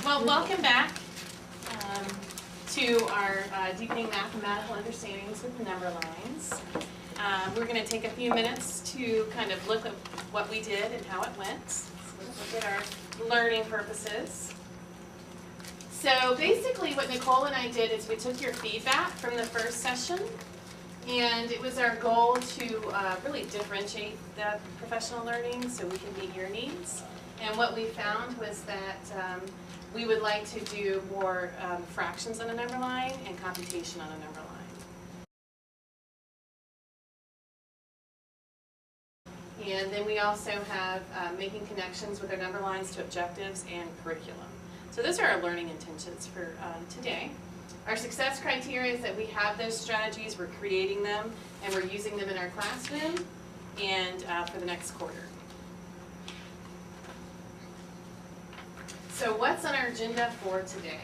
Well, welcome back to our Deepening Mathematical Understandings with Number Lines. We're going to take a few minutes to kind of look at what we did and how it went. So let's look at our learning purposes. So basically what Nicole and I did is we took your feedback from the first session, and it was our goal to really differentiate the professional learning so we can meet your needs. And what we found was that we would like to do more fractions on a number line and computation on a number line. And then we also have making connections with our number lines to objectives and curriculum. So those are our learning intentions for today. Our success criteria is that we have those strategies, we're creating them, and we're using them in our classroom and for the next quarter. So what's on our agenda for today?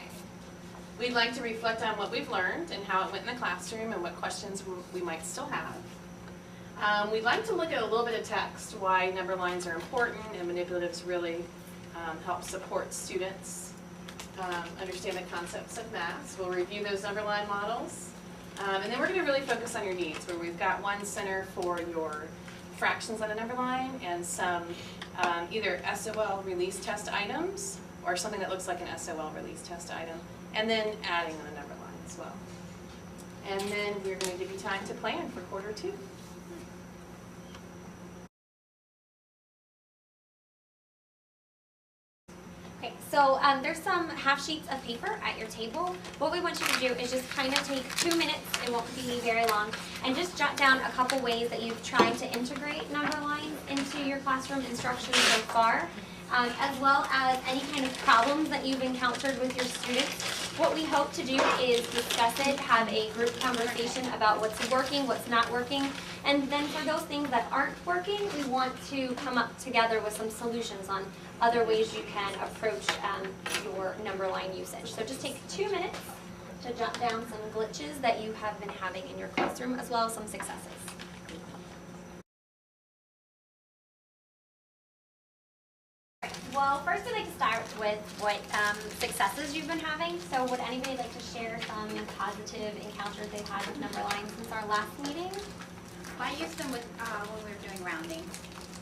We'd like to reflect on what we've learned and how it went in the classroom and what questions we might still have. We'd like to look at a little bit of text, why number lines are important and manipulatives really help support students understand the concepts of math. So we'll review those number line models. And then we're going to really focus on your needs, where we've got one center for your fractions on a number line and some either SOL release test items or something that looks like an SOL release test item, and then adding on a number line as well. And then we're going to give you time to plan for quarter two. Okay, so there's some half sheets of paper at your table. What we want you to do is just kind of take 2 minutes, it won't be very long, and just jot down a couple ways that you've tried to integrate number lines into your classroom instruction so far, as well as any kind of problems that you've encountered with your students. What we hope to do is discuss it, have a group conversation about what's working, what's not working, and then for those things that aren't working, we want to come up together with some solutions on other ways you can approach your number line usage. So just take 2 minutes to jot down some glitches that you have been having in your classroom, as well as some successes. Well, first I'd like to start with what successes you've been having. So would anybody like to share some positive encounters they've had with number lines since our last meeting? Well, I used them with when we were doing rounding.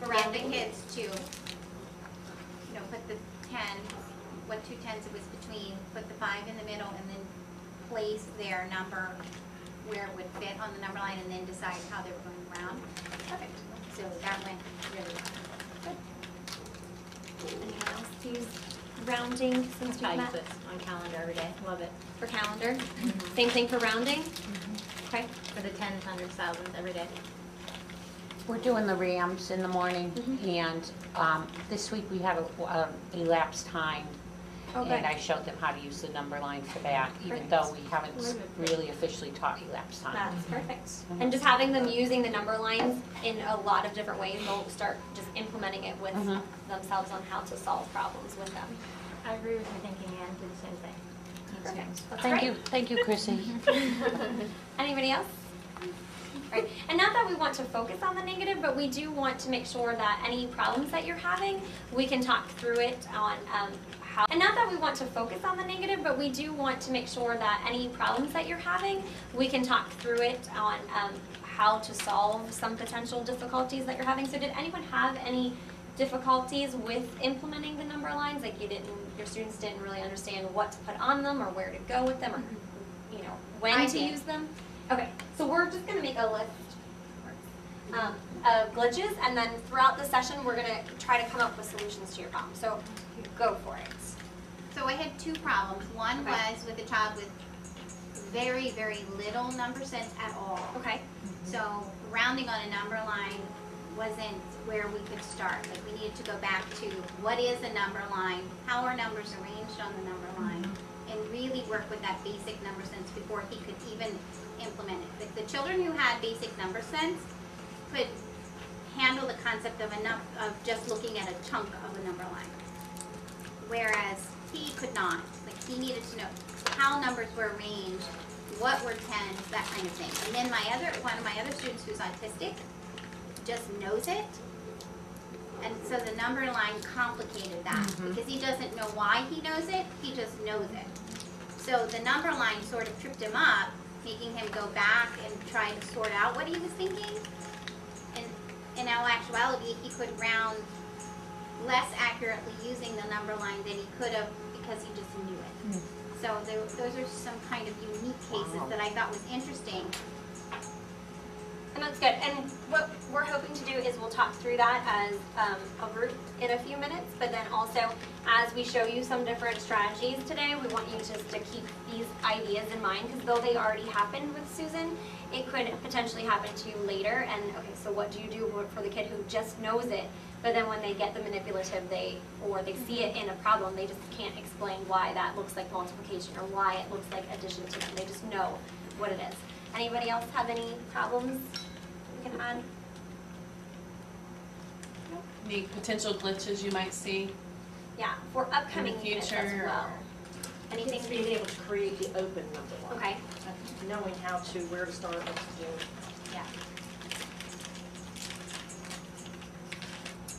For Get rounding? the kids to, put the 10, what 2 tens it was between, put the 5 in the middle, and then place their number where it would fit on the number line, and then decide how they were going to round. Perfect. So that went really well. Anyone else use rounding since we've I use met? this on calendar every day. Love it. For calendar? Same thing for rounding? Okay. For the tens, hundreds, thousands every day. We're doing the RAMs in the morning, and this week we have a elapsed time, and I showed them how to use the number line for that, even though we haven't really officially taught elapsed time. That's perfect. And just having them using the number lines in a lot of different ways, they'll start just implementing it with themselves on how to solve problems with them. I agree with your thinking and do the same thing. Perfect. That's Thank great. you, thank you, Chrissy. Anybody else? Right. And not that we want to focus on the negative, but we do want to make sure that any problems that you're having, we can talk through it on how. And not that we want to focus on the negative, but we do want to make sure that any problems that you're having, we can talk through it on how to solve some potential difficulties that you're having. So did anyone have any difficulties with implementing the number lines? Like your students didn't really understand what to put on them or where to go with them, or when to use them? Okay, so we're just going to make a list of glitches, and then throughout the session we're going to try to come up with solutions to your problem. So go for it. So I had 2 problems. One was with a child with very, very little number sense at all. Okay. So rounding on a number line wasn't where we could start. Like, we needed to go back to what is a number line, how are numbers arranged on the number line, and really work with that basic number sense before he could even implement it. The children who had basic number sense could handle the concept of just looking at a chunk of a number line, whereas he could not. Like, he needed to know how numbers were arranged, what were tens, that kind of thing. And then one of my other students who's autistic just knows it, And so the number line complicated that because he doesn't know why he knows it, he just knows it. So the number line sort of tripped him up, making him go back and try to sort out what he was thinking. And in all actuality, he could round less accurately using the number line than he could have because he just knew it. So those are some kind of unique cases that I thought was interesting. And that's good. And what we're hoping to do is we'll talk through that as a group in a few minutes, but then also as we show you some different strategies today, we want you just to keep these ideas in mind because though they already happened with Susan, it could potentially happen to you later. And okay, so what do you do for the kid who just knows it, but then when they get the manipulative, they see it in a problem, they just can't explain why that looks like multiplication or why it looks like addition to them. They just know what it is. Anybody else have any problems we can add? Any potential glitches you might see? Yeah, for upcoming In the units as future, well. Anything It's being able to create the open number line. Okay. Knowing where to start, what to do. Yeah.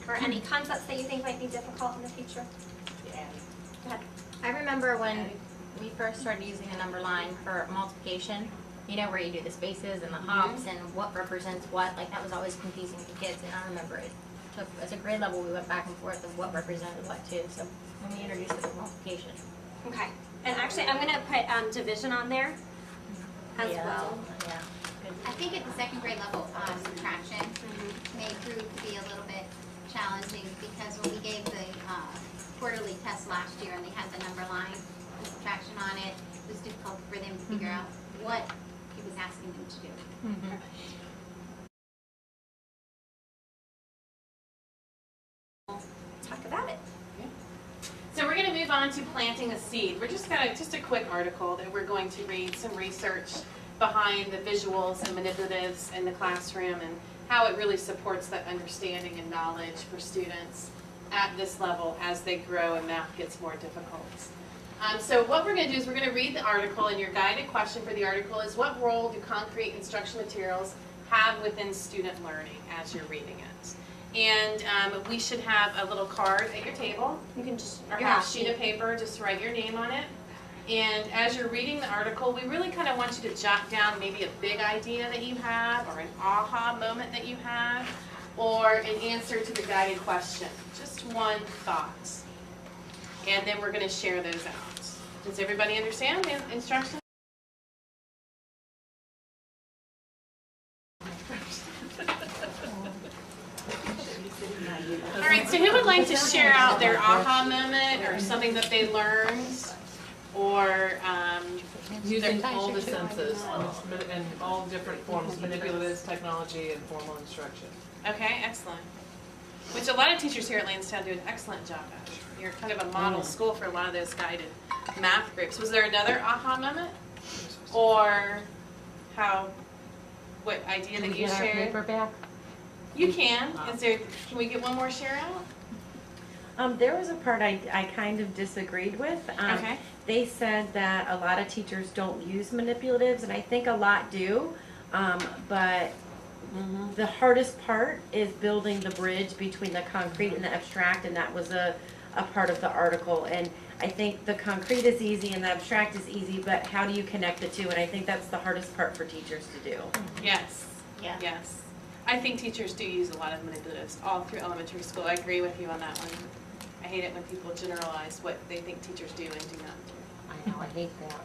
Or any concepts that you think might be difficult in the future? Yeah. Go ahead. I remember when we first started using a number line for multiplication, you know, where you do the spaces and the hops and what represents what, like that was always confusing to kids, and I remember it took, as a grade level, we went back and forth of what represented what too, so when we introduced it with multiplication. Okay. And actually, I'm going to put division on there as well. Yeah. I think at the second grade level, subtraction may prove to be a little bit challenging because when we gave the quarterly test last year and they had the number line and subtraction on it, it was difficult for them to figure out what he was asking them to do. Talk about it. So we're going to move on to planting a seed. We're just a quick article that we're going to read some research behind the visuals and manipulatives in the classroom and how it really supports that understanding and knowledge for students at this level as they grow and math gets more difficult. So what we're going to do is we're going to read the article, and your guided question for the article is, what role do concrete instruction materials have within student learning as you're reading it? And we should have a little card at your table, You can just, or half sheet of paper, just write your name on it. And as you're reading the article, we really kind of want you to jot down maybe a big idea that you have, or an aha moment that you have, or an answer to the guided question. Just one thought. And then we're going to share those out. Does everybody understand the instructions? All right, so who would like to share out their aha moment or something that they learned, or Using all the senses and all different forms, manipulatives, technology, and formal instruction. okay, excellent. Which a lot of teachers here at Lansdowne do an excellent job at. You're kind of a model school for a lot of those guided math groups. Was there another aha moment, or what idea that you shared? Paper back? You can. Can we get one more share out? There was a part I kind of disagreed with. Okay. They said that a lot of teachers don't use manipulatives, and I think a lot do. But the hardest part is building the bridge between the concrete and the abstract, and that was a part of the article. And I think the concrete is easy and the abstract is easy, but how do you connect the two? And I think that's the hardest part for teachers to do. Yes. Yeah. Yes. I think teachers do use a lot of manipulatives all through elementary school. I agree with you on that one. I hate it when people generalize what they think teachers do and do not do. I know, I hate that.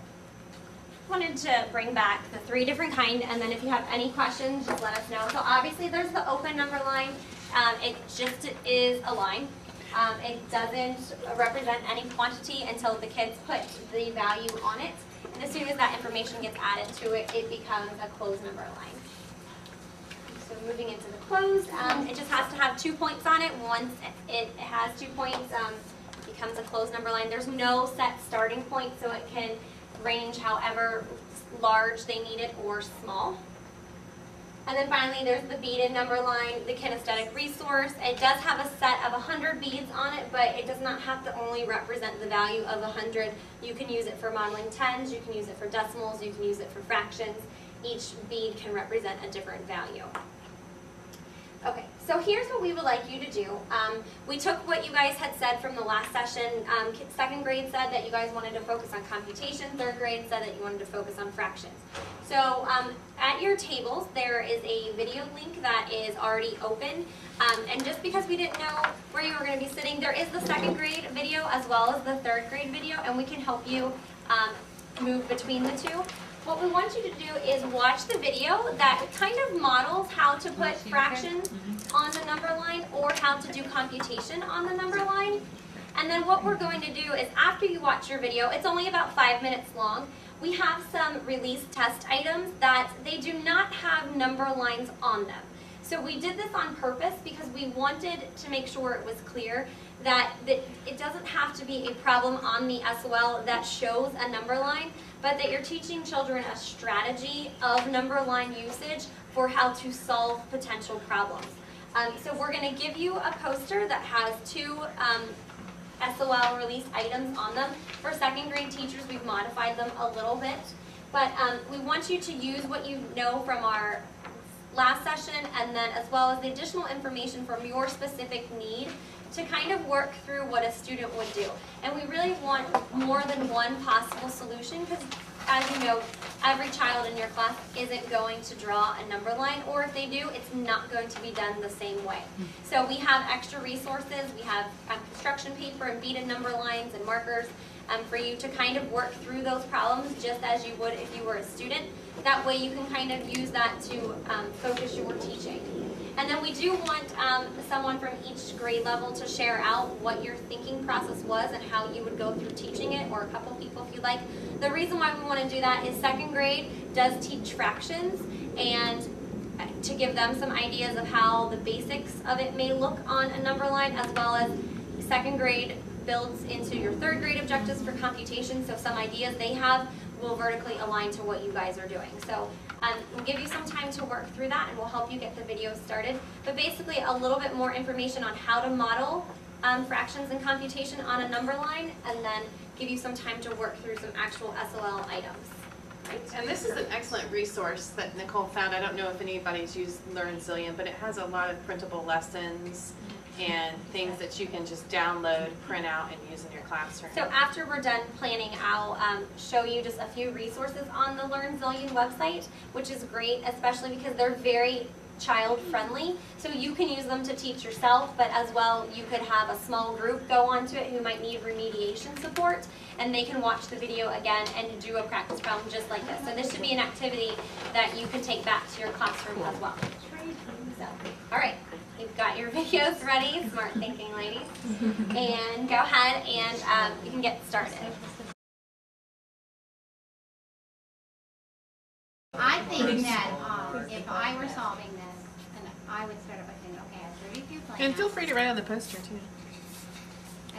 wanted to bring back the 3 different kind, and then if you have any questions, just let us know. So obviously there's the open number line. It just is a line. It doesn't represent any quantity until the kids put the value on it. And as soon as that information gets added to it, it becomes a closed number line. So moving into the closed, it just has to have 2 points on it. Once it has 2 points, it becomes a closed number line. There's no set starting point, so it can range however large they need it or small. And then finally, there's the beaded number line, the kinesthetic resource. It does have a set of 100 beads on it, but it does not have to only represent the value of 100. You can use it for modeling tens, you can use it for decimals, you can use it for fractions. Each bead can represent a different value. Okay, so here's what we would like you to do. We took what you guys had said from the last session. Second grade said that you guys wanted to focus on computation. Third grade said that you wanted to focus on fractions. So at your tables, there is a video link that is already open. And just because we didn't know where you were going to be sitting, there is the second grade video as well as the third grade video, and we can help you move between the two. What we want you to do is watch the video that kind of models how to put fractions on the number line or how to do computation on the number line. And then what we're going to do is after you watch your video, it's only about 5 minutes long, we have some release test items that they do not have number lines on them. So we did this on purpose because we wanted to make sure it was clear that it doesn't have to be a problem on the SOL that shows a number line, but that you're teaching children a strategy of number line usage for how to solve potential problems. So we're going to give you a poster that has 2 SOL release items on them. For second grade teachers, we've modified them a little bit, but we want you to use what you know from our last session and then as well as the additional information from your specific need to kind of work through what a student would do. And we really want more than one possible solution because, as you know, every child in your class isn't going to draw a number line, or if they do, it's not going to be done the same way. So we have extra resources. We have construction paper and beaded number lines and markers for you to kind of work through those problems just as you would if you were a student. That way you can kind of use that to focus your teaching. And then we do want someone from each grade level to share out what your thinking process was and how you would go through teaching it, or a couple people if you'd like. The reason why we want to do that is second grade does teach fractions, and to give them some ideas of how the basics of it may look on a number line, as well as second grade builds into your third grade objectives for computation, so some ideas they have will vertically align to what you guys are doing. So we'll give you some time to work through that and we'll help you get the video started. But basically a little bit more information on how to model fractions and computation on a number line, and then give you some time to work through some actual SOL items. Right? And this is an excellent resource that Nicole found. I don't know if anybody's used Learn Zillion, but it has a lot of printable lessons and things that you can just download, print out, and use in your classroom. So after we're done planning, I'll show you just a few resources on the Learn Zillion website, which is great, especially because they're very child-friendly. So you can use them to teach yourself, but as well, you could have a small group go onto it who might need remediation support, and they can watch the video again and do a practice problem just like this. So this should be an activity that you can take back to your classroom as well. So, all right. You've got your videos ready, smart thinking ladies, and go ahead and you can get started. I think that if I were solving this, and I would start up by saying, okay, I have 32 plans. And feel free to write on the poster too.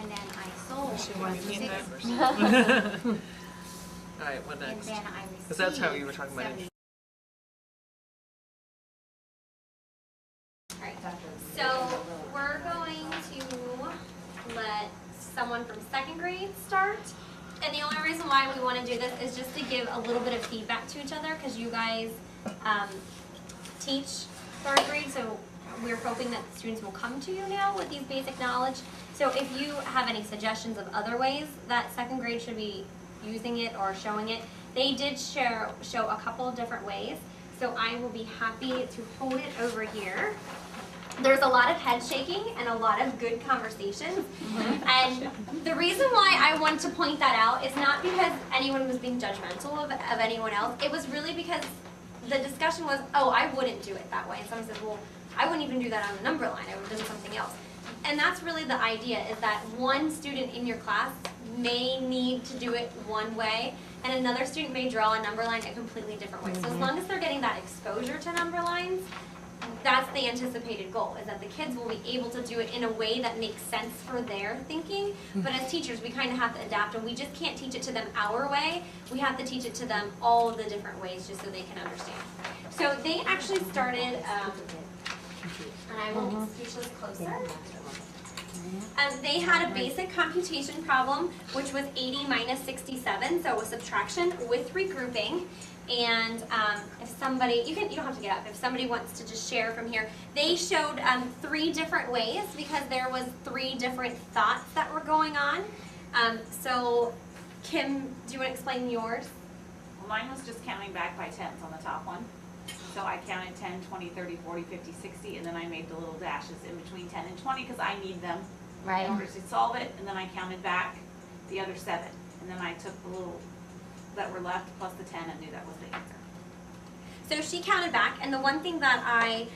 And then I sold She wanted to 6. keep that. All right, what And next? then I received. Because that's how you were talking about it. Alright, so we're going to let someone from second grade start. And the only reason why we want to do this is just to give a little bit of feedback to each other, because you guys teach third grade, so we're hoping that students will come to you now with these basic knowledge. So if you have any suggestions of other ways that second grade should be using it or showing it, they did show a couple of different ways. So I will be happy to hold it over here. There's a lot of head shaking and a lot of good conversations. And the reason why I want to point that out is not because anyone was being judgmental of anyone else. It was really because the discussion was, oh, I wouldn't do it that way. And someone said, well, I wouldn't even do that on the number line. I would have done something else. And that's really the idea, is that one student in your class may need to do it one way, and another student may draw a number line a completely different way. So as long as they're getting that exposure to number lines, that's the anticipated goal, is that the kids will be able to do it in a way that makes sense for their thinking. But as teachers, we kind of have to adapt, and we just can't teach it to them our way. We have to teach it to them all of the different ways just so they can understand. So they actually started, and I will scooch this closer. They had a basic computation problem, which was 80 minus 67, so it was subtraction with regrouping. And if somebody, you don't have to get up, if somebody wants to just share from here, they showed 3 different ways because there was 3 different thoughts that were going on. So Kim, do you want to explain yours? Well, mine was just counting back by tens on the top one. So I counted 10, 20, 30, 40, 50, 60, and then I made the little dashes in between 10 and 20 because I need them in order to solve it. And then I counted back the other 7. And then I took the little that were left plus the 10 and knew that was the answer. So she counted back, and the one thing that I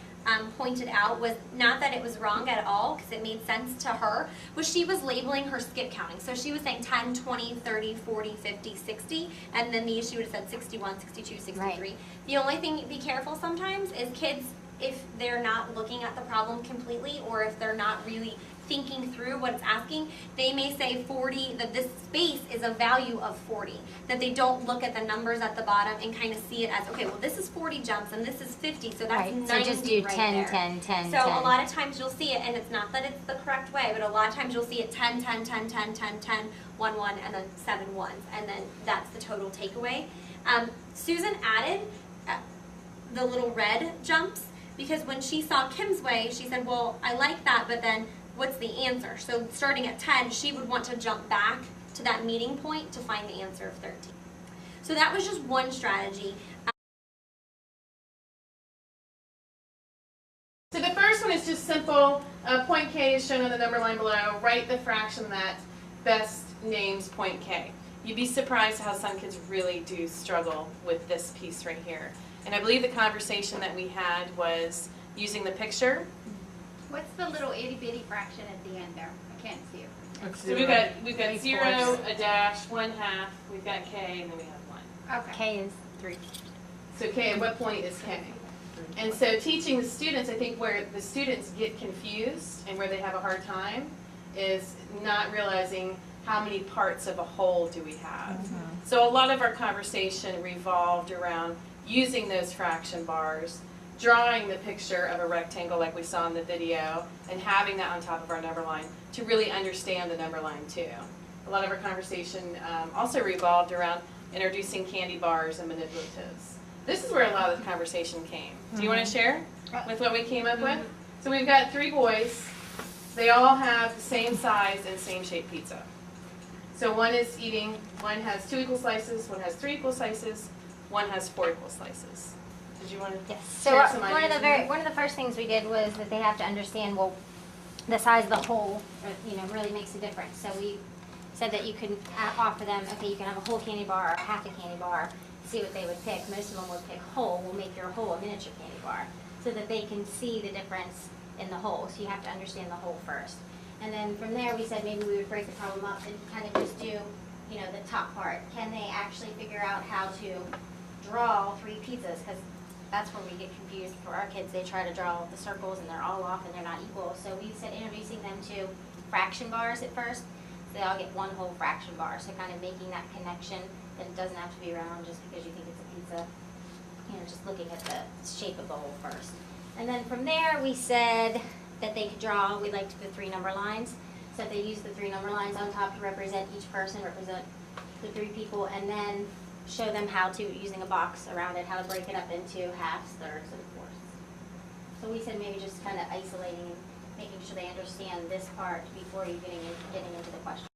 pointed out was not that it was wrong at all, because it made sense to her, was she was labeling her skip counting. So she was saying 10, 20, 30, 40, 50, 60, and then she would have said 61, 62, 63. Right. The only thing, be careful sometimes, is kids, if they're not looking at the problem completely, or if they're not really thinking through what it's asking, they may say 40, that this space is a value of 40, that they don't look at the numbers at the bottom and kind of see it as, okay, well this is 40 jumps and this is 50, so that's 90 So just do right 10, there. 10, 10, So 10. a lot of times you'll see it, and it's not that it's the correct way, but a lot of times you'll see it 10, 10, 10, 10, 10, 10, 1, 1, and then 7 ones, and then that's the total takeaway. Susan added the little red jumps, because when she saw Kim's way, she said, well, I like that, but then what's the answer? So starting at 10, she would want to jump back to that meeting point to find the answer of 13. So that was just one strategy. So the first one is just simple. Point K is shown on the number line below. Write the fraction that best names point K. You'd be surprised how some kids really do struggle with this piece right here. And I believe the conversation that we had was using the picture. What's the little itty bitty fraction at the end there? I can't see it. So we've got 0, a dash, 1/2, we've got K, and then we have 1. Okay. K is 3. So K, at what point is K? And so teaching the students, I think where the students get confused and where they have a hard time is not realizing how many parts of a whole do we have. So a lot of our conversation revolved around using those fraction bars, drawing the picture of a rectangle like we saw in the video, and having that on top of our number line to really understand the number line too. A lot of our conversation also revolved around introducing candy bars and manipulatives. This is where a lot of the conversation came. Do you want to share with what we came up with? So we've got 3 boys. They all have the same size and same shaped pizza. So one is eating, one has 2 equal slices, one has 3 equal slices, one has 4 equal slices. Did you want to Yes. So share some one ideas? of the first things we did was that they have to understand, well, the size of the whole, really makes a difference. So we said that you can offer them, okay, you can have a whole candy bar or half a candy bar. See what they would pick. Most of them would pick whole. We'll make your whole a miniature candy bar, so that they can see the difference in the whole. So you have to understand the whole first. And then from there, we said maybe we would break the problem up and kind of just do, the top part. Can they actually figure out how to draw 3 pizzas? Because that's where we get confused for our kids. They try to draw the circles and they're all off and they're not equal. So we said introducing them to fraction bars at first. So they all get one whole fraction bar. So kind of making that connection that it doesn't have to be round just because you think it's a pizza. Just looking at the shape of the whole first. And then from there, we said that they could draw, we liked the 3 number lines. So they use the 3 number lines on top to represent each person, represent the 3 people, and then show them how to, using a box around it, how to break it up into halves, thirds, and fourths. So we said maybe just kind of isolating and making sure they understand this part before you getting into the question.